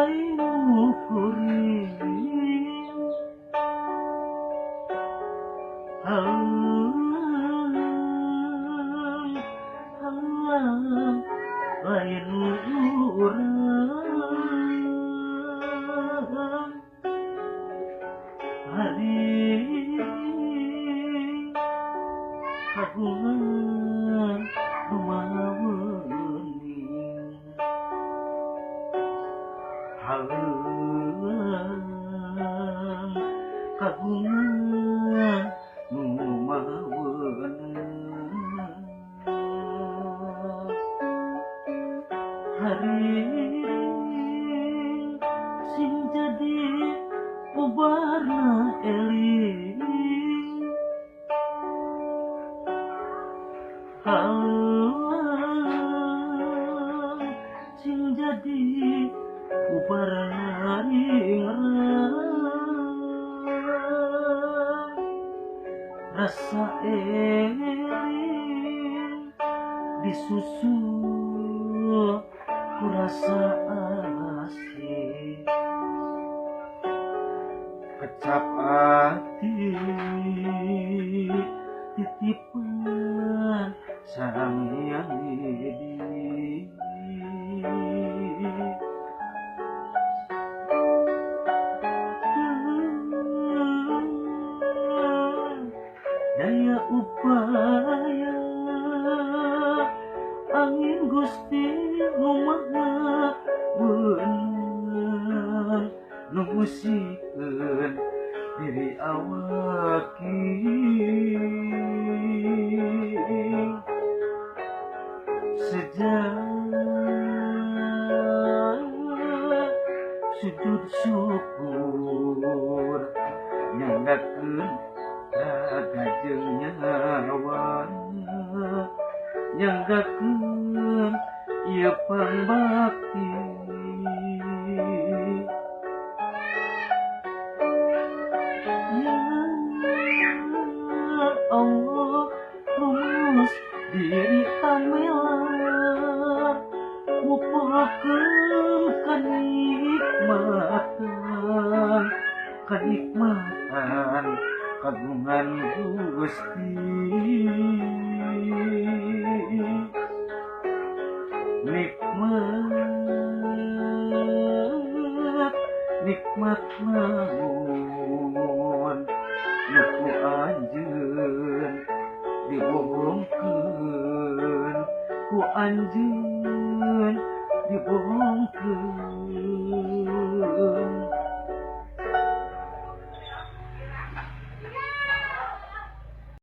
lain kuring halang halang lain urang hari kagungan rumawening halang kagungan rumawening hari sing jadi bubarna eling halang sing jadi bubarna ringrang rasa eling disusul ku rasa asik kecap hati titipan sang yang di daya upaya angin Gusti rumaha beunang nungusikeun diri awak sejak sujud syukur nyanggakeun raga jeung nyawa nyanggakeun ieu pangbakti ya Allah rumus diri amelar mupakeun kanikmatan kagungan Gusti nikmat namun nuku anjeun dibohongkeun ku anjeun dibohongkeun